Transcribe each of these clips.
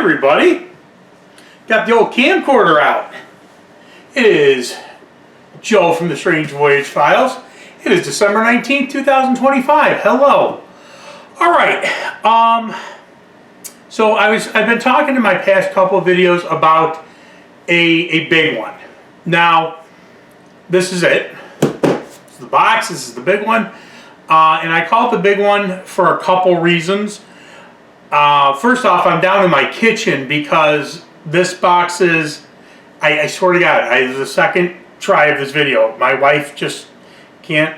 everybody. Got the old camcorder out. It is Joe from the Strange Voyage Files. It is December 19th, 2025. Hello. Alright, so I've been talking in my past couple of videos about a big one. Now, this is it. This is the box, this is the big one. And I call it the big one for a couple reasons. First off, I'm down in my kitchen because this box is, I swear to God, this is the second try of this video. My wife just can't,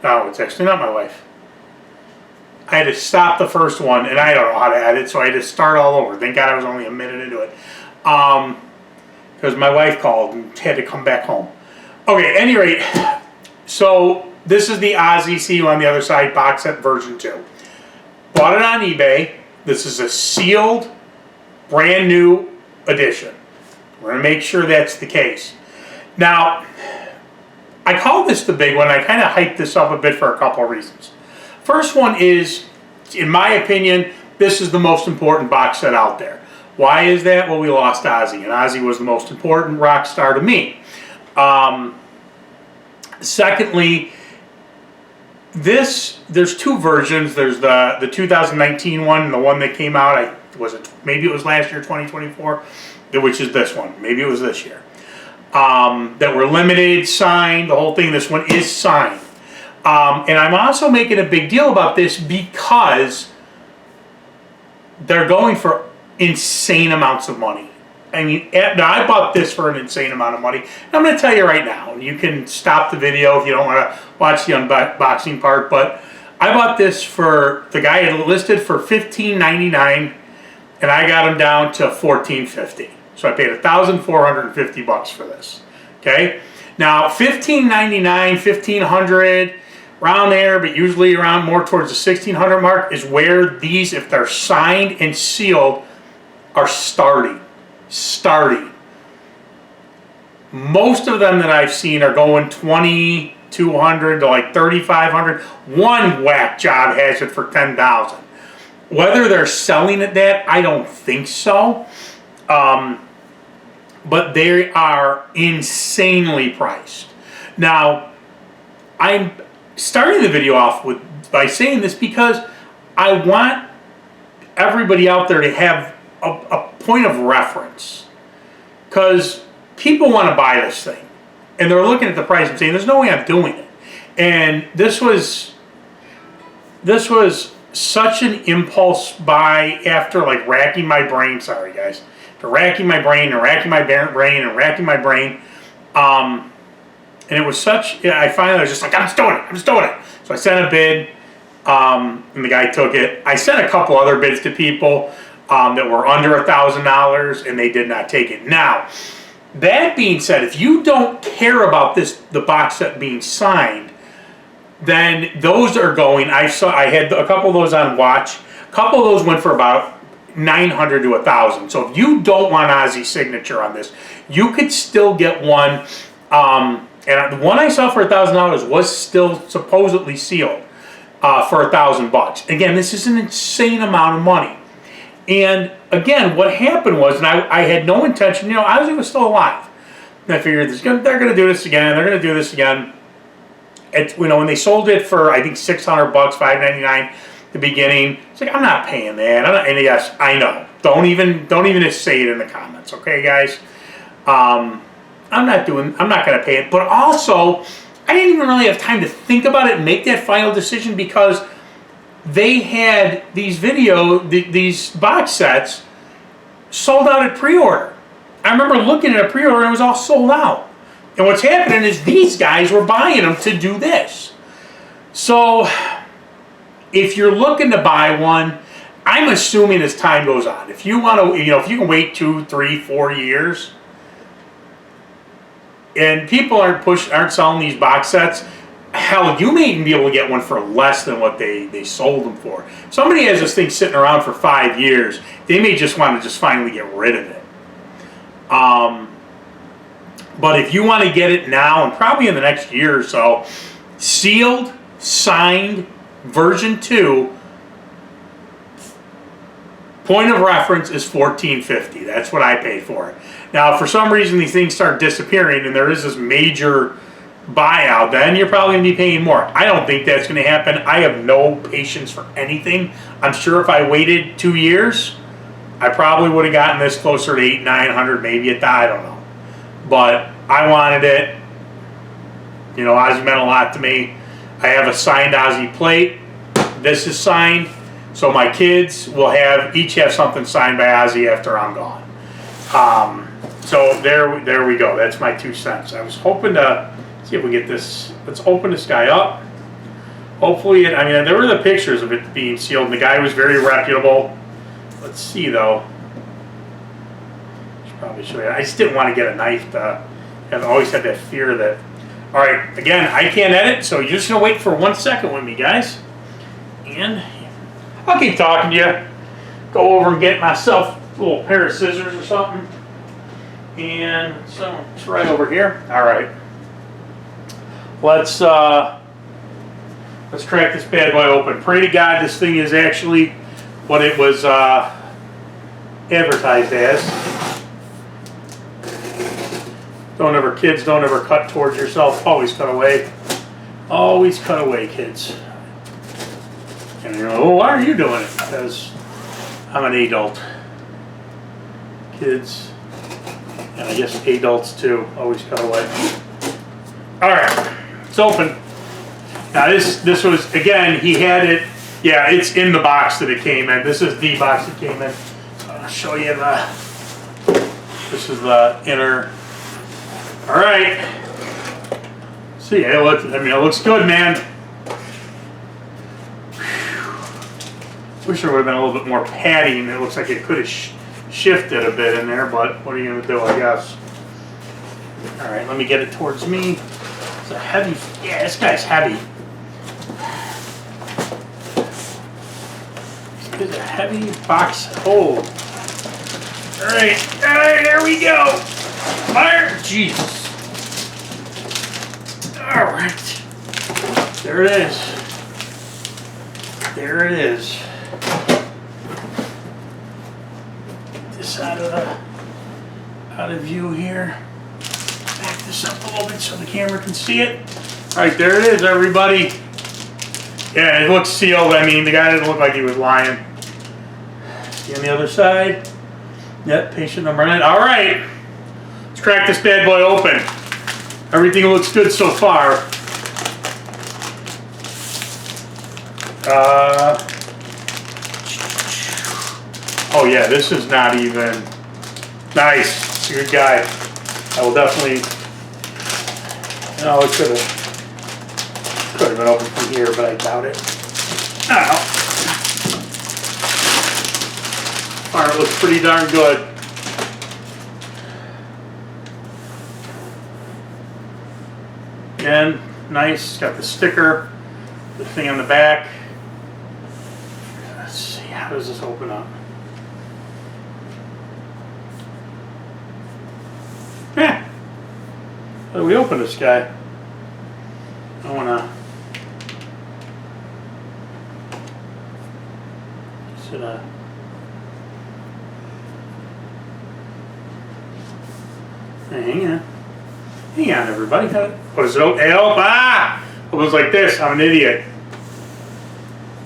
no, it's actually not my wife. I had to stop the first one, and I don't know how to edit, so I had to start all over. Thank God I was only a minute into it. Because my wife called and had to come back home. Okay, at any rate, so this is the Ozzy See You on the Other Side box set version 2. Bought it on eBay. This is a sealed, brand new edition. We're going to make sure that's the case. Now, I call this the big one. I kind of hyped this up a bit for a couple of reasons. First one is, in my opinion, this is the most important box set out there. Why is that? Well, we lost Ozzy, and Ozzy was the most important rock star to me. Secondly, there's two versions. There's the 2019 one and the one that came out, maybe it was last year, 2024, which is this one. Maybe it was this year. That were limited, signed, the whole thing. This one is signed. And I'm also making a big deal about this because they're going for insane amounts of money. I mean, now I bought this for an insane amount of money. And I'm going to tell you right now, you can stop the video if you don't want to watch the unboxing part, but I bought this for, the guy had listed for $15.99, and I got him down to $14.50. So I paid $1,450 for this. Okay? Now, $15.99, $1,500, around there, but usually around more towards the $1,600 mark is where these, if they're signed and sealed, are starting. Most of them that I've seen are going $2,200 to like $3,500. One whack job has it for $10,000. Whether they're selling at that, I don't think so. But they are insanely priced. Now, I'm starting the video off by saying this because I want everybody out there to have a point of reference, because people want to buy this thing and they're looking at the price and saying there's no way I'm doing it. And this was such an impulse buy after like racking my brain. Sorry guys, after racking my brain and racking my brain and racking my brain. And it was such, I finally was just like, I'm just doing it. So I sent a bid, and the guy took it. I sent a couple other bids to people that were under $1,000, and they did not take it. Now, that being said, if you don't care about the box set being signed, then those are going. I had a couple of those on watch. A couple of those went for about $900 to $1,000. So if you don't want Ozzy's signature on this, you could still get one. And the one I saw for $1,000 was still supposedly sealed for $1,000. Again, this is an insane amount of money. And again, what happened was, and I had no intention, Ozzy was still alive. And I figured they're going to do this again. They're going to do this again. When they sold it for, I think, $600, $599 the beginning, it's like, I'm not paying that. And yes, I know. Don't even say it in the comments, okay, guys? I'm not going to pay it. But also, I didn't even really have time to think about it and make that final decision because they had these box sets sold out at pre-order. I remember looking at a pre-order and it was all sold out. And what's happening is these guys were buying them to do this. So if you're looking to buy one, I'm assuming as time goes on, if you want to, if you can wait 2, 3, 4 years, and people aren't selling these box sets, hell, you may even be able to get one for less than what they sold them for. Somebody has this thing sitting around for 5 years, they may just want to finally get rid of it. But if you want to get it now, and probably in the next year or so, sealed, signed, version 2, point of reference is $14.50. That's what I paid for it. Now, if for some reason these things start disappearing and there is this major buyout, then you're probably going to be paying more. I don't think that's going to happen. I have no patience for anything. I'm sure if I waited 2 years, I probably would have gotten this closer to $800, $900, maybe I don't know. But I wanted it. You know, Ozzy meant a lot to me. I have a signed Ozzy plate. This is signed. So my kids will each have something signed by Ozzy after I'm gone. So there we go. That's my 2 cents. I was hoping to see if we get this. Let's open this guy up. Hopefully, I mean, there were the pictures of it being sealed, and the guy was very reputable. Let's see, though. Should probably show you. I just didn't want to get a knife to. I've always had that fear that. All right, again, I can't edit, so you're just gonna wait for 1 second with me, guys, and I'll keep talking to you. Go over and get myself a little pair of scissors or something, and so it's right over here. All right, let's crack this bad boy open. Pray to God this thing is actually what it was advertised as. Kids, don't ever cut towards yourself. Always cut away. Always cut away, kids. And you're like, well, why are you doing it? Because I'm an adult. Kids, and I guess adults too, always cut away. All right, it's open. Now this was, again, he had it, yeah, it's in the box that it came in. This is the box it came in. So I'll show you this is the inner. All right. See, it looks good, man. Whew. Wish there would have been a little bit more padding. It looks like it could have shifted a bit in there, but what are you going to do, I guess? All right, let me get it towards me. It's a heavy, yeah, this guy's heavy. This is a heavy box hold. All right, there we go. Fire! Jesus. All right. There it is. There it is. Get this out of view here. Back this up a little bit so the camera can see it. All right, there it is, everybody. Yeah, it looks sealed. I mean, the guy didn't look like he was lying. See on the other side? Yep, patient number 9. All right. Crack this bad boy open. Everything looks good so far. Oh yeah, this is not even nice. It's a good guy. I will definitely. No, it could have been open from here, but I doubt it. Ow. Fire looks pretty darn good. Again, nice. Got the sticker, the thing on the back. Let's see, how does this open up? Yeah. How do we open this guy? I wanna. Is it a? Hang on. Hang on, everybody. What is it? Help! Ah! It was like this. I'm an idiot.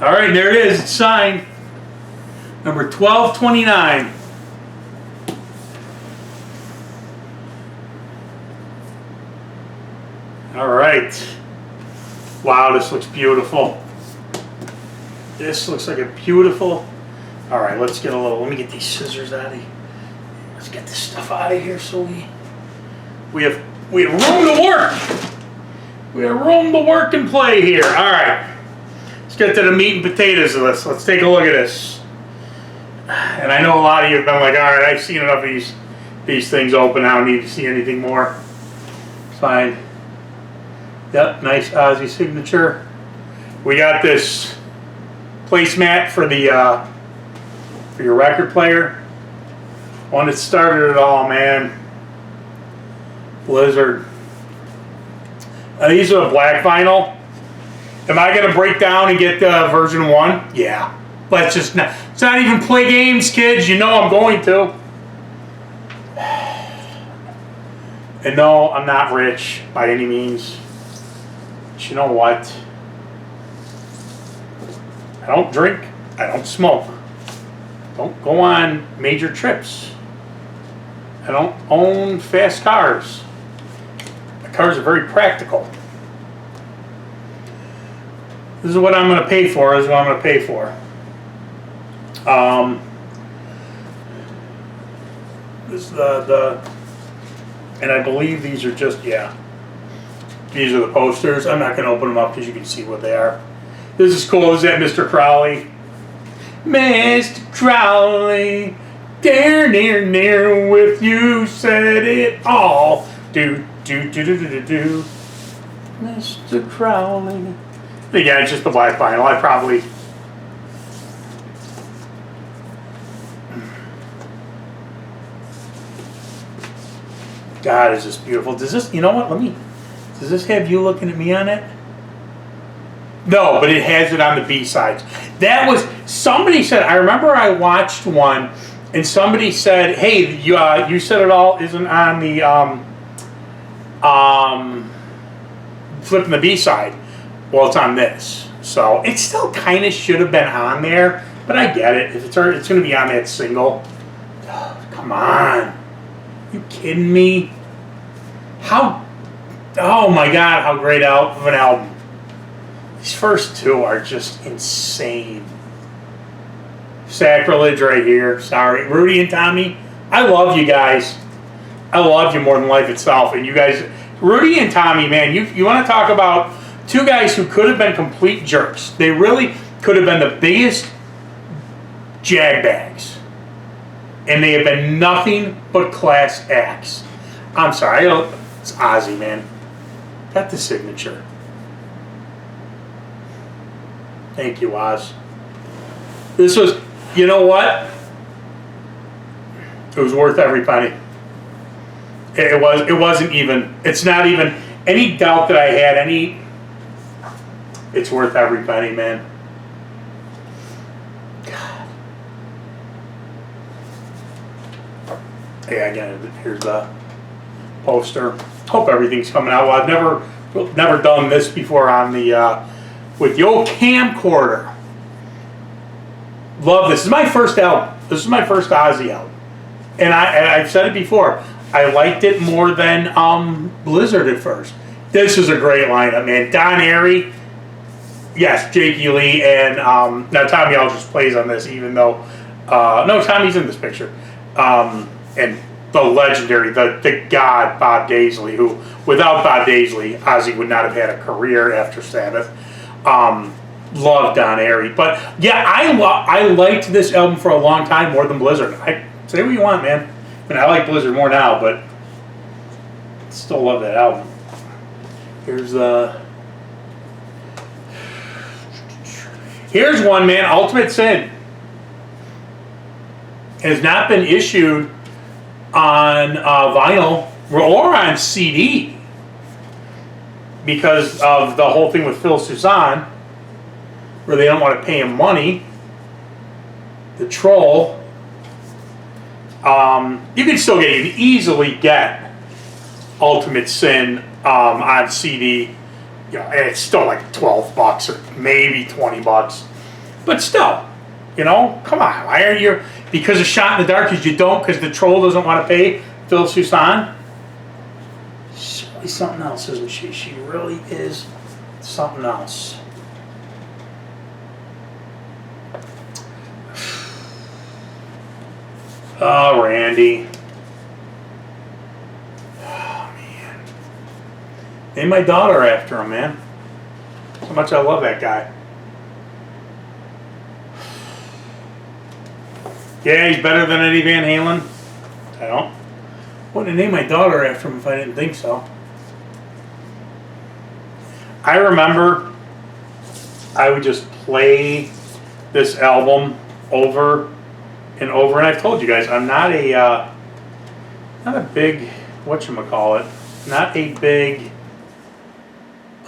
All right, there it is. It's signed. Number 1229. All right. Wow, this looks beautiful. This looks like a beautiful. All right, let's get a little. Let me get these scissors out of here. Let's get this stuff out of here so we have room to work. We have room to work and play here. All right. Let's get to the meat and potatoes of this. Let's take a look at this. And I know a lot of you have been like, all right, I've seen enough of these things open. I don't need to see anything more. Fine. Yep, nice Ozzy signature. We got this placemat for the for your record player. One that started it all, man. Blizzard. These are black vinyl. Am I going to break down and get version 1? Yeah. Let's just not. It's not even play games, kids. You know I'm going to. And no, I'm not rich by any means. But you know what? I don't drink. I don't smoke. Don't go on major trips. I don't own fast cars. My cars are very practical. This is what I'm going to pay for. This is what I'm going to pay for. This is and I believe these are just, yeah. These are the posters. I'm not going to open them up because you can see what they are. This is cool. Is that Mr. Crowley? Mr. Crowley, near with you, said it all. Do. Mr. Crowley. Again, it's just the black vinyl. I probably. God, is this beautiful. Does this, you know what, does this have you looking at me on it? No, but it has it on the B-sides. That was, somebody said, I remember I watched one, and somebody said, hey, you Said It All isn't on the, flipping the B-side. Well, it's on this. So, it still kind of should have been on there, but I get it. If it's going to be on that single. Oh, come on. You kidding me? Oh my God, how great of an album. These first two are just insane. Sacrilege right here. Sorry. Rudy and Tommy, I love you guys. I love you more than life itself. And you guys, Rudy and Tommy, man, you want to talk about two guys who could have been complete jerks. They really could have been the biggest jagbags. And they have been nothing but class acts. I'm sorry, it's Ozzy, man. Got the signature. Thank you, Oz. This was, you know what? It was worth every penny. It wasn't even, it's not even any doubt that I had it's worth every penny, man. God. Yeah, again, here's the poster. Hope everything's coming out well. I've never done this before on the with the old camcorder. Love this. This is my first album. This is my first Ozzy album, and I've said it before. I liked it more than Blizzard at first. This is a great lineup, man. Don Airey, yes, Jakey Lee, and now Tommy Aldridge plays on this, even though no, Tommy's in this picture, and the legendary, the god Bob Daisley, who without Bob Daisley, Ozzy would not have had a career after Sabbath. Love Don Airey, but yeah, I liked this album for a long time more than Blizzard. I say what you want, man. I mean, I like Blizzard more now, but still love that album. Here's one, man. Ultimate Sin has not been issued on vinyl or on CD because of the whole thing with Phil Suzanne, where they don't want to pay him money. The Troll. You can still get, you can easily get Ultimate Sin on CD. You know, it's still like $12 or maybe $20, but still, you know, come on. Why are you? Because of Shot in the Dark, because you don't, because the Troll doesn't want to pay Phil Suzanne. She's really something else, isn't she? She really is something else. Oh, Randy. Oh, man. Named my daughter after him, man. So much I love that guy. Yeah, he's better than Eddie Van Halen. I don't. Wouldn't name my daughter after him if I didn't think so. I remember I would just play this album over and over, and I've told you guys I'm not a big whatchamacallit, not a big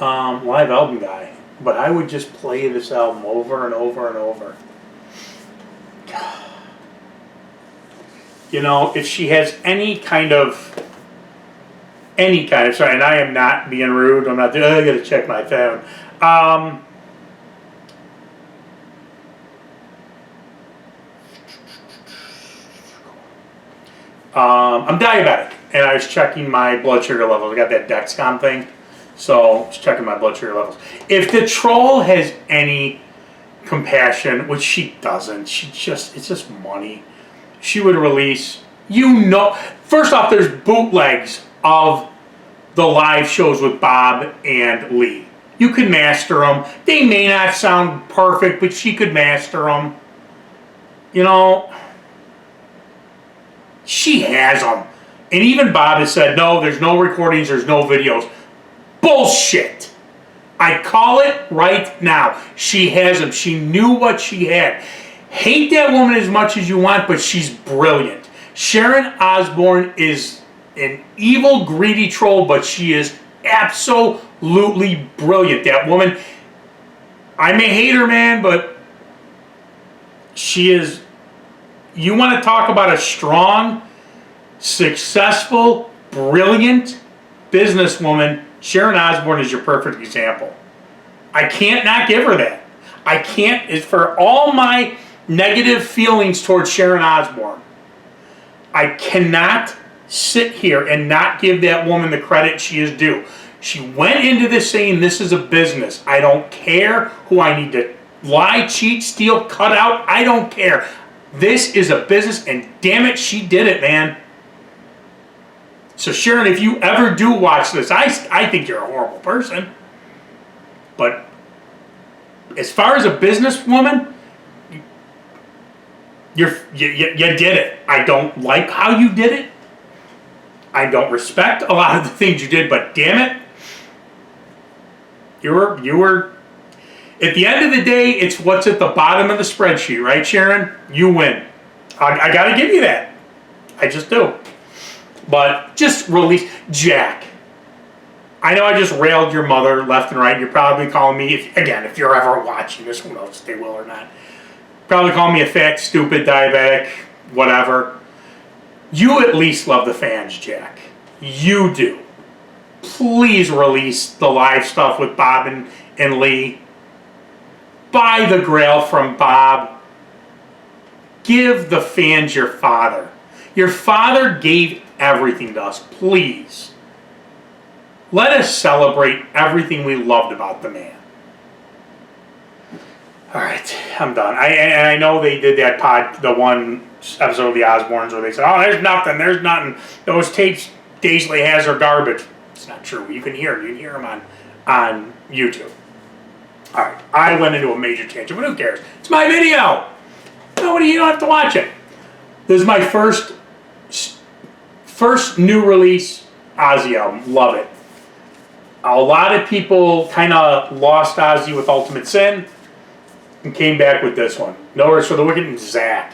live album guy, but I would just play this album over and over and over. You know, if she has any kind of, sorry, and I am not being rude, I'm not, I gotta check my phone. I'm diabetic, and I was checking my blood sugar levels. I got that Dexcom thing, so I was checking my blood sugar levels. If the troll has any compassion, which she doesn't, it's just money. She would release, first off, there's bootlegs of the live shows with Bob and Lee. You could master them. They may not sound perfect, but she could master them. You know, she has them. And even Bob has said, no, there's no recordings, there's no videos. Bullshit. I call it right now. She has them. She knew what she had. Hate that woman as much as you want, but she's brilliant. Sharon Osbourne is an evil, greedy troll, but she is absolutely brilliant. That woman, I may hate her, man, but she is, you want to talk about a strong, successful, brilliant businesswoman, Sharon Osbourne is your perfect example. I can't not give her that. I can't, for all my negative feelings towards Sharon Osbourne, I cannot sit here and not give that woman the credit she is due. She went into this saying this is a business. I don't care who I need to lie, cheat, steal, cut out. I don't care. This is a business, and damn it, she did it, man. So Sharon, if you ever do watch this, I think you're a horrible person. But as far as a businesswoman, you did it. I don't like how you did it. I don't respect a lot of the things you did, but damn it, you were. At the end of the day, it's what's at the bottom of the spreadsheet, right, Sharon? You win. I got to give you that. I just do. But just release Jack. I know I just railed your mother left and right. You're probably calling me, if you're ever watching this, who knows if they will or not. Probably calling me a fat, stupid, diabetic, whatever. You at least love the fans, Jack. You do. Please release the live stuff with Bob and Lee. Buy the Grail from Bob. Give the fans your father. Your father gave everything to us. Please. Let us celebrate everything we loved about the man. All right, I'm done. I know they did that the one episode of the Osbournes where they said, oh, there's nothing. Those tapes Daisley has are garbage. It's not true. You can hear them on YouTube. All right, I went into a major tangent, but who cares? It's my video. You don't have to watch it. This is my first new release Ozzy album. Love it. A lot of people kind of lost Ozzy with Ultimate Sin and came back with this one. No Rest for the Wicked and Zach.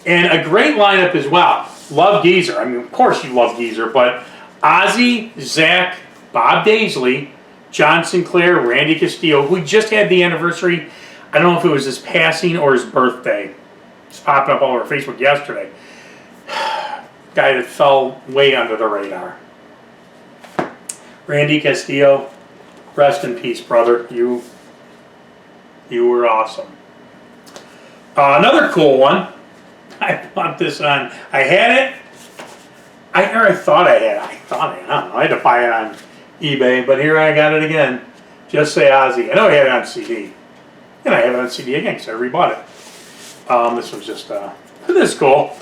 And a great lineup as well. Love Geezer. I mean, of course you love Geezer, but Ozzy, Zach, Bob Daisley, John Sinclair, Randy Castillo, who just had the anniversary. I don't know if it was his passing or his birthday. It's popping up all over Facebook yesterday. Guy that fell way under the radar. Randy Castillo, rest in peace, brother. You were awesome. Another cool one. I bought this on. I had it. I thought I had it. I don't know. I had to buy it on eBay, but here I got it again. Just say Ozzy. I know I had it on CD. And I have it on CD again because I rebought it. This was just, this is cool.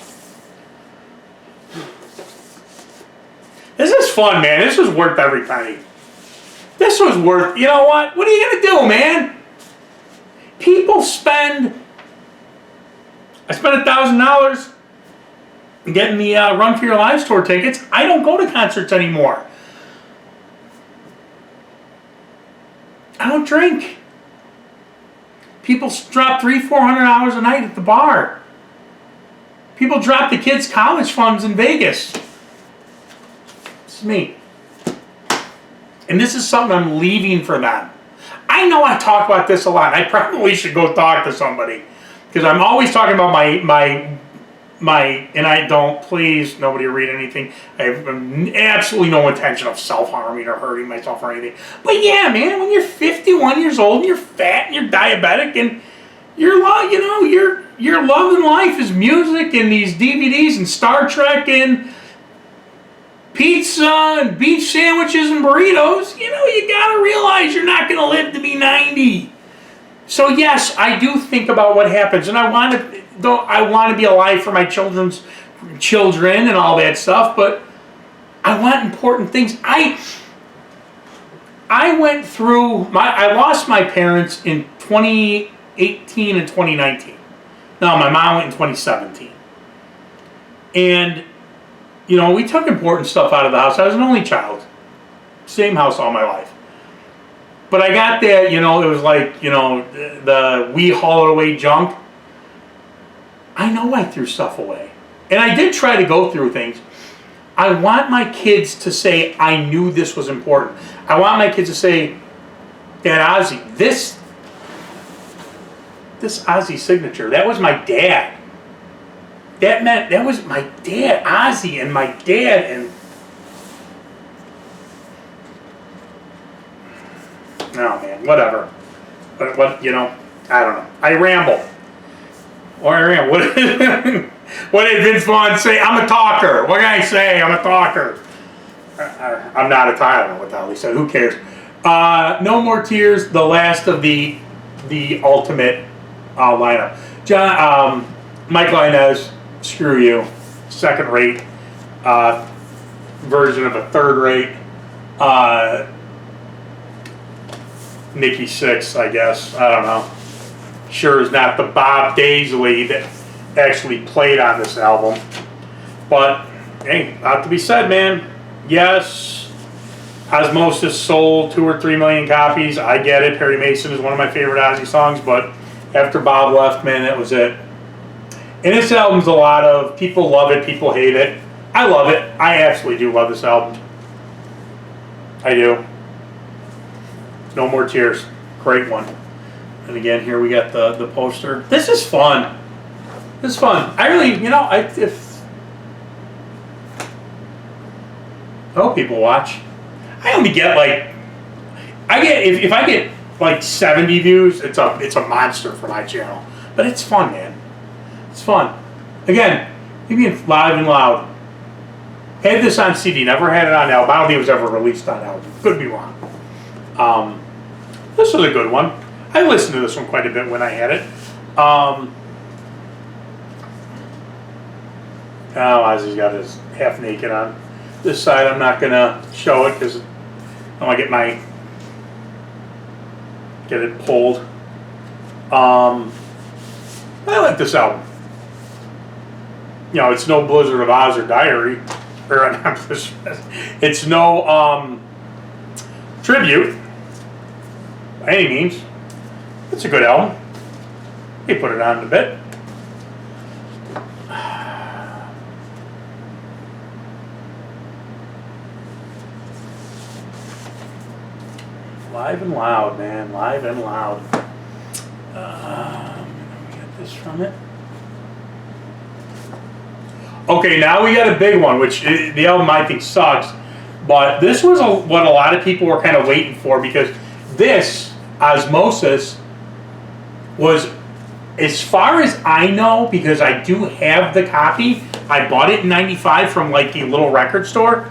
This is fun, man. This was worth every penny. This was worth, you know what? What are you going to do, man? People spend, I spent $1,000 getting the Run for Your Lives tour tickets. I don't go to concerts anymore. I don't drink. People drop $300-400 a night at the bar. People drop the kids' college funds in Vegas. This is me. And this is something I'm leaving for them. I know I talk about this a lot. I probably should go talk to somebody. because I'm always talking about and I don't, please, nobody read anything. I have absolutely no intention of self-harming or hurting myself or anything. But yeah, man, when you're 51 years old and you're fat and you're diabetic and your love in life is music and these DVDs and Star Trek and pizza and beef sandwiches and burritos, you gotta realize you're not gonna live to be 90. So yes, I do think about what happens, and I want to be alive for my children's children and all that stuff, but I want important things. I went through I lost my parents in 2018 and 2019. No, my mom went in 2017. And we took important stuff out of the house. I was an only child. Same house all my life. But I got that, it was like, the we haul it away junk. I know I threw stuff away. And I did try to go through things. I want my kids to say, I knew this was important. I want my kids to say, Dad Ozzy, this Ozzy signature, that was my dad. That was my dad, Ozzy, and my dad, and oh man, whatever. But I don't know. I ramble. What did Vince Vaughn say? I'm a talker. What can I say? I'm a talker. I'm not a Tyler. I don't know what the hell he said. Who cares? No More Tears, the last of the ultimate lineup. Mike Linez, screw you. Second rate version of a third rate. Nikki Sixx, I guess. I don't know. Sure is not the Bob Daisley that actually played on this album. But, hey, not to be said, man. Yes, Osmosis sold 2 or 3 million copies. I get it. Perry Mason is one of my favorite Ozzy songs, but after Bob left, man, that was it. And this album's a lot of, people love it, people hate it. I love it. I absolutely do love this album. I do. No More Tears. Great one. And again, here we got the poster. This is fun. This is fun. I really, I hope people watch. I only get if I get like 70 views, it's a monster for my channel. But it's fun, man. It's fun. Again, maybe live and loud. Had this on CD, never had it on album. I don't think it was ever released on album. Could be wrong. This was a good one. I listened to this one quite a bit when I had it. Ozzy's got his half naked on. This side I'm not gonna show it because I want to get it pulled. I like this album. It's no Blizzard of Oz or Diary, or it's no tribute by any means. It's a good album. They put it on in a bit. Live and loud, man. Live and loud. Let me get this from it. Okay, now we got a big one, which the album I think sucks. But this was what a lot of people were kind of waiting for, because this, Osmosis, was, as far as I know, because I do have the copy, I bought it in '95 from like the little record store,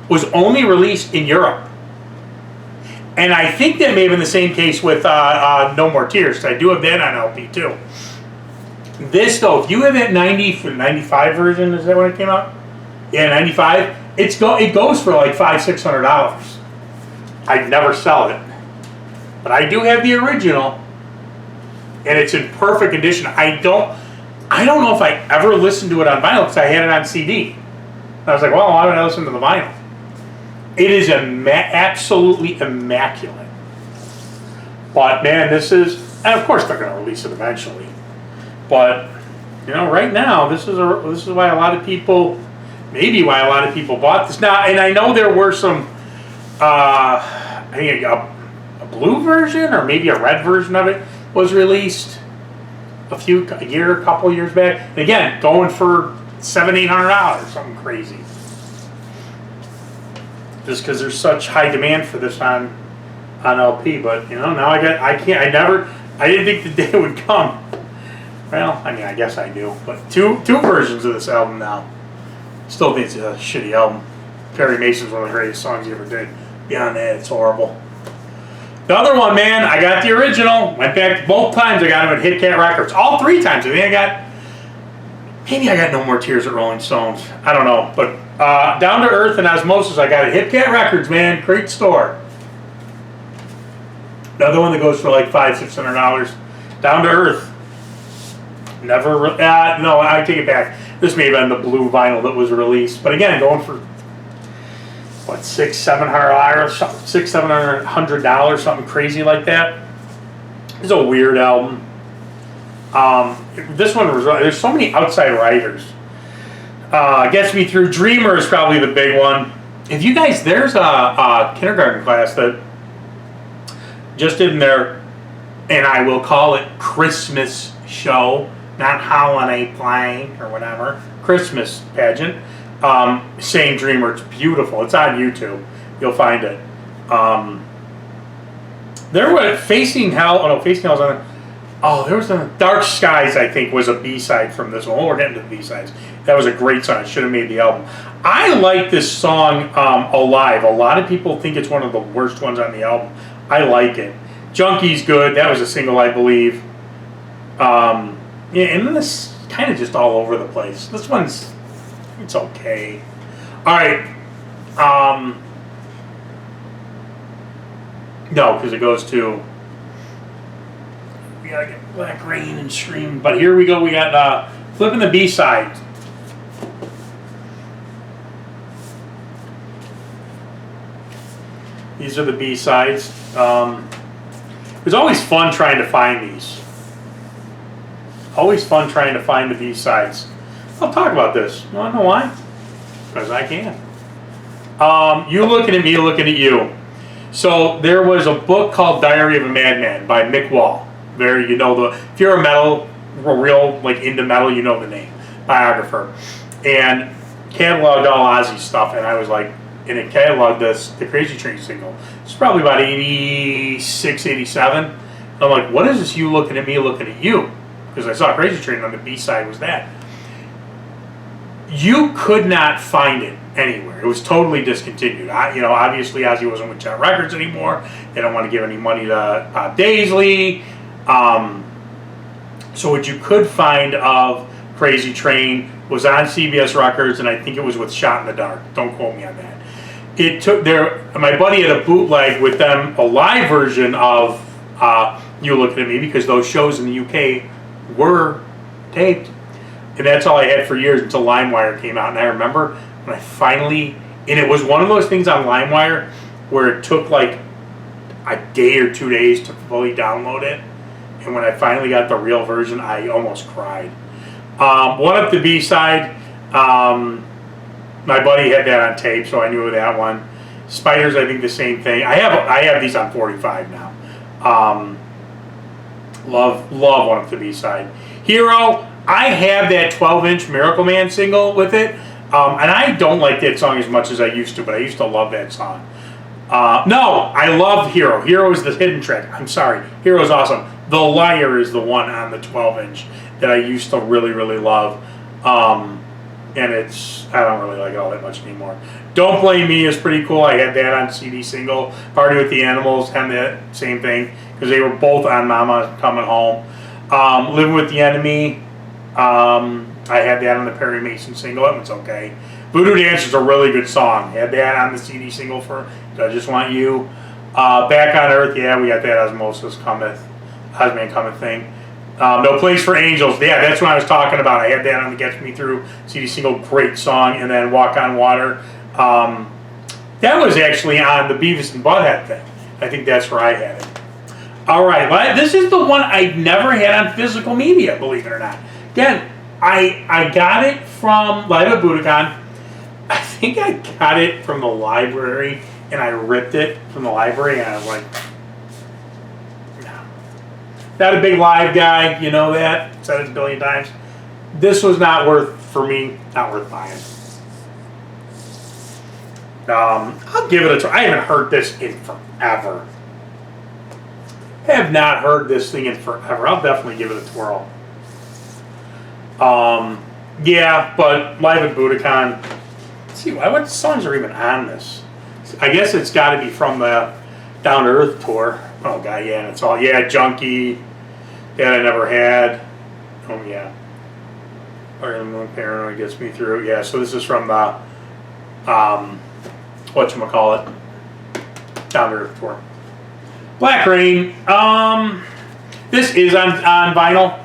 was only released in Europe. And I think that may have been the same case with No More Tears. I do have that on LP too. This though, if you have that 95 version, is that when it came out? Yeah, 95. It goes for like $500-600. I'd never sell it, but I do have the original, and it's in perfect condition. I don't know if I ever listened to it on vinyl because I had it on CD. And I was like, well, why don't I listen to the vinyl? It is absolutely immaculate. But man, this is, and of course they're going to release it eventually. But right now, this is why a lot of people, maybe why a lot of people bought this. Now, and I know there were some, I think a blue version or maybe a red version of it was released a couple years back. And again, going for $700-800, something crazy. Just because there's such high demand for this on LP. But you know, now I didn't think the day would come. Well, I mean, I guess I do. But two versions of this album now. Still think it's a shitty album. Perry Mason's one of the greatest songs he ever did. Beyond that, it's horrible. The other one, man, I got the original. Went back both times. I got him at Hit Cat Records. All 3 times. Maybe I got No More Tears at Rolling Stones. I don't know. But Down to Earth and Osmosis, I got at Hit Cat Records, man. Great store. Another one that goes for like $500-600. Down to Earth. Never. No, I take it back. This may have been the blue vinyl that was released. But again, going for what, $600-700, something crazy like that. It's a weird album. This one was, there's so many outside writers. Gets Me Through. Dreamer is probably the big one. If you guys, there's a kindergarten class that just did their, and I will call it Christmas show, not holiday play or whatever, Christmas pageant. Saying Dreamer. It's beautiful. It's on YouTube. You'll find it. There was Facing Hell. Oh no, Facing Hell's on there. Oh, there was a Dark Skies, I think, was a B-side from this one. Oh, we're getting to the B-sides. That was a great song. It should have made the album. I like this song, Alive. A lot of people think it's one of the worst ones on the album. I like it. Junkie's good. That was a single, I believe. Yeah, and then this kind of just all over the place. This one's, it's okay. All right. No, because it goes to, we gotta get Black Rain and Stream. But here we go. We got flipping the B-side. These are the B-sides. It was always fun trying to find these. Always fun trying to find the B-sides. I'll talk about this. You want to know why? Because I can. You looking at me, looking at you. So there was a book called Diary of a Madman by Mick Wall. There, you know, if you're a real like into metal, you know the name, biographer, and cataloged all Ozzy stuff. And I was like, and it cataloged the Crazy Train single. It's probably about 86, 87. I'm like, what is this? You looking at me, looking at you? Because I saw Crazy Train on the B side was that. You could not find it anywhere. It was totally discontinued. Obviously Ozzy wasn't with Jet Records anymore. They don't want to give any money to Bob Daisley. So what you could find of Crazy Train was on CBS Records, and I think it was with Shot in the Dark. Don't quote me on that. It took my buddy had a bootleg with them, a live version of You Looking at Me, because those shows in the UK were taped. And that's all I had for years until LimeWire came out. And I remember when I finally, and it was one of those things on LimeWire where it took like a day or 2 days to fully download it. And when I finally got the real version, I almost cried. One up the B-side, my buddy had that on tape, so I knew that one. Spiders, I think the same thing. I have these on 45 now. Love one up the B-side. Hero, I have that 12-inch Miracle Man single with it, and I don't like that song as much as I used to, but I used to love that song. No, I love Hero. Hero is the hidden track. I'm sorry. Hero's awesome. The Liar is the one on the 12-inch that I used to really, really love. And I don't really like it all that much anymore. Don't Blame Me is pretty cool. I had that on CD single. Party with the Animals had that same thing, because they were both on Mama Coming Home. Living with the Enemy, I had that on the Perry Mason single. That one's okay. Voodoo Dance is a really good song. Had that on the CD single for I Just Want You. Back on Earth, yeah, we got that Osmosis Cometh thing. No Place for Angels, yeah, that's what I was talking about. I had that on the Gets Me Through CD single, great song. And then Walk on Water. That was actually on the Beavis and Butthead thing. I think that's where I had it. All right, this is the one I never had on physical media, believe it or not. Again, I got it from Live at Budokan. I think I got it from the library, and I ripped it from the library, and I was like, no. Not a big live guy, you know that. Said it a billion times. This was not worth, for me, not worth buying. I'll give it a try. I haven't heard this in forever. I have not heard this thing in forever. I'll definitely give it a twirl. Yeah, but live at Budokan. Let's see, what songs are even on this? I guess it's got to be from the Down to Earth tour. Oh god, yeah, and it's all Junkie. That I never had. Oh yeah. Paranoid gets me through. Yeah, so this is from the whatchamacallit, Down to Earth tour. Black Rain. This is on vinyl.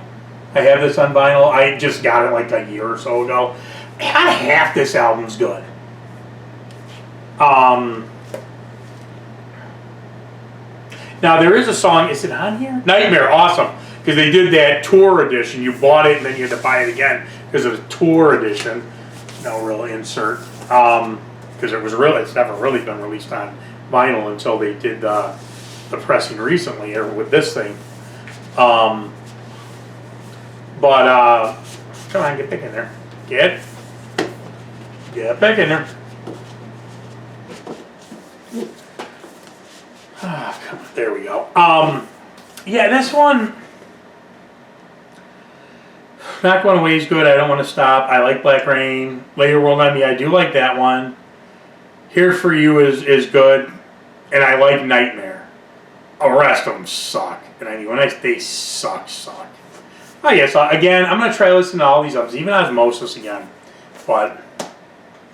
I have this on vinyl. I just got it like a year or so ago. About half this album's good. Now there is a song. Is it on here? Nightmare. Awesome. Because they did that tour edition. You bought it and then you had to buy it again because of the tour edition. No real insert. Because it's never really been released on vinyl until they did the pressing recently or with this thing. But come on, get back in there. Get back in there. Come on, there we go. Yeah, this one. Not Going Away is good. I Don't Want to Stop. I like Black Rain. Lay Your World on Me. I do like that one. Here For You is good. And I like Nightmare. The rest of them suck. And I mean, they suck. Oh, yeah, so again, I'm going to try listening to all these albums, even Osmosis again. But,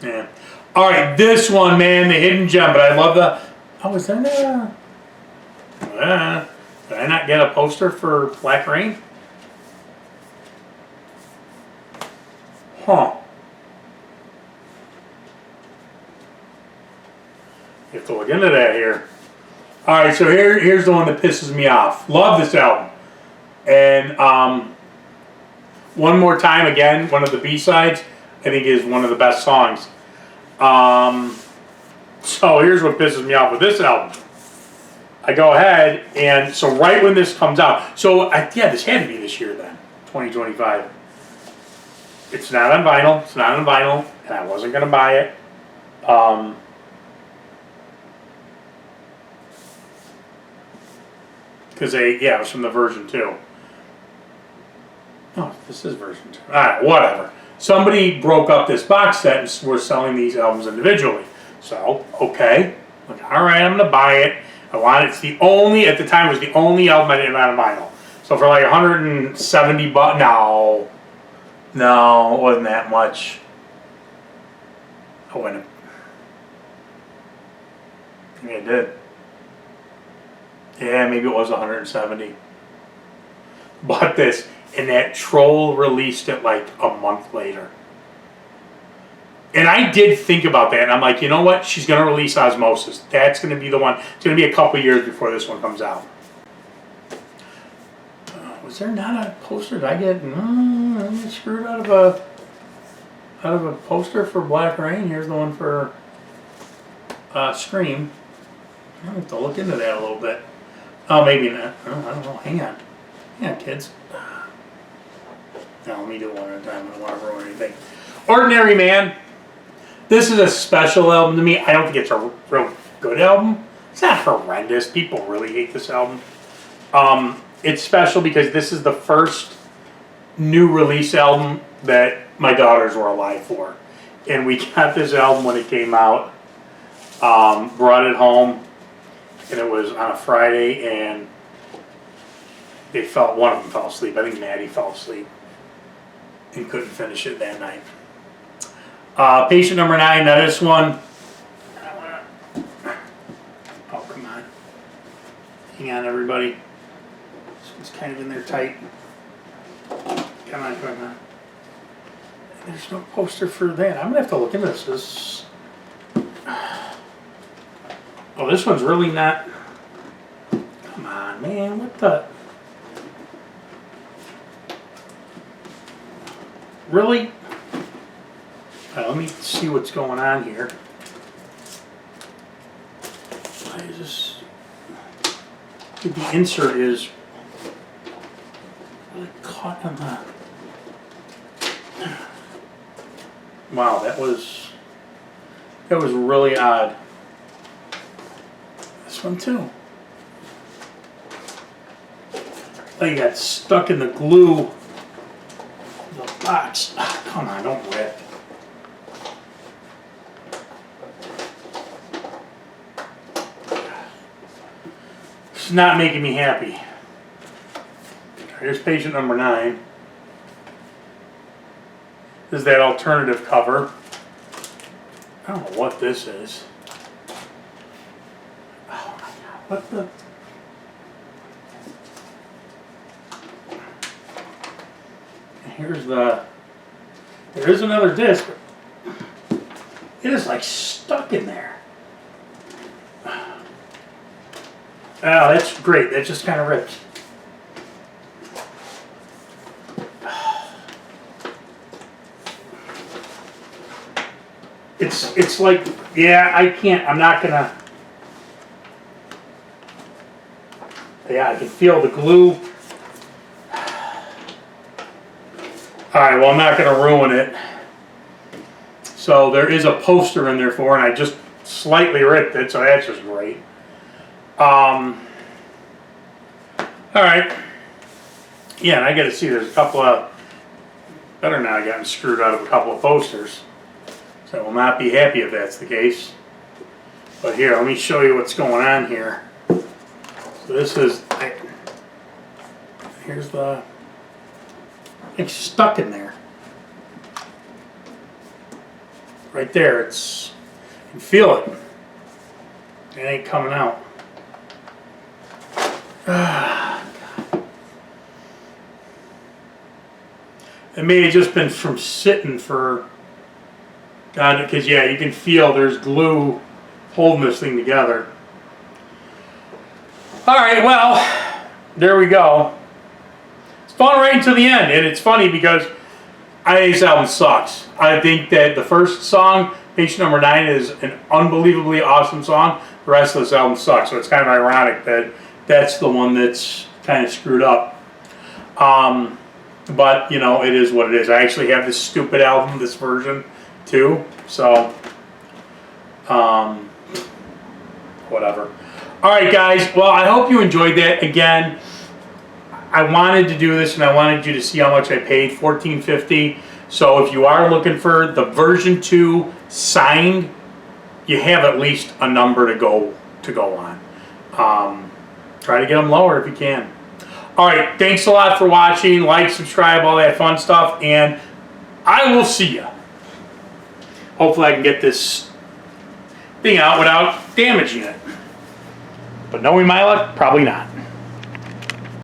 yeah. All right, this one, man, the hidden gem. But I love the... Oh, is there a... did I not get a poster for Black Rain? Huh. You have to look into that here. Alright, so here's the one that pisses me off. Love this album. And One More Time, again, one of the B-sides, I think is one of the best songs. So here's what pisses me off with this album. I go ahead, and so right when this comes out, so yeah, this had to be this year then, 2025. It's not on vinyl, and I wasn't going to buy it. Because it was from the version 2. Oh, this is version 2. Alright, whatever. Somebody broke up this box set and we're selling these albums individually. So, okay. Like, alright, I'm going to buy it. At the time, it was the only album I didn't have on vinyl. So for like 170 bucks, no, it wasn't that much. I wouldn't. I think I did. Yeah, maybe it was 170. Bought this, and that troll released it like a month later. And I did think about that, and I'm like, you know what? She's going to release Osmosis. That's going to be the one. It's going to be a couple years before this one comes out. Was there not a poster? Did I get screwed out of a poster for Black Rain? Here's the one for Scream. I have to look into that a little bit. Oh, maybe not. Oh, I don't know. Hang on, kids. Now let me do it one at a time. I don't want to ruin anything. Ordinary Man. This is a special album to me. I don't think it's a real good album. It's not horrendous. People really hate this album. It's special because this is the first new release album that my daughters were alive for. And we got this album when it came out. Brought it home. And it was on a Friday, and one of them fell asleep. I think Maddie fell asleep and couldn't finish it that night. Patient number 9. Now this one. Oh, come on. Hang on, everybody. This one's kind of in there tight. Come on. There's no poster for that. I'm going to have to look into this. Oh, this one's really not. Come on, man. What the? Really? Let me see what's going on here. Why is this? The insert is really caught on the... Wow, that was really odd. This one too. Like got stuck in the glue of the box. Ah, come on, don't rip. It's not making me happy. Here's patient number 9. This is that alternative cover. I don't know what this is. Oh my god, what the... Here's the... There is another disc, but it is like stuck in there. Oh, that's great. That just kind of rips. It's like, yeah, I can't, I'm not gonna, yeah, I can feel the glue. Alright, well, I'm not gonna ruin it. So there is a poster in there for it, and I just slightly ripped it, so that's just great. Alright. Yeah, and I gotta see, there's a couple of, better not have gotten screwed out of a couple of posters. So I will not be happy if that's the case. But here, let me show you what's going on here. So this is, here's the, it's stuck in there. Right there, it's, you can feel it. It ain't coming out. It may have just been from sitting for, God, because yeah, you can feel there's glue holding this thing together. Alright, well, there we go. It's gone right into the end, and it's funny because I think this album sucks. I think that the first song, Patient Number 9, is an unbelievably awesome song. The rest of this album sucks, so it's kind of ironic that that's the one that's kind of screwed up. But, you know, it is what it is. I actually have this stupid album, this version, too. So, whatever. Alright, guys. Well, I hope you enjoyed that. Again, I wanted to do this, and I wanted you to see how much I paid, $14.50. So if you are looking for the version 2 signed, you have at least a number to go on. Try to get them lower if you can. Alright, thanks a lot for watching. Like, subscribe, all that fun stuff, and I will see you. Hopefully I can get this thing out without damaging it. But knowing my luck, probably not.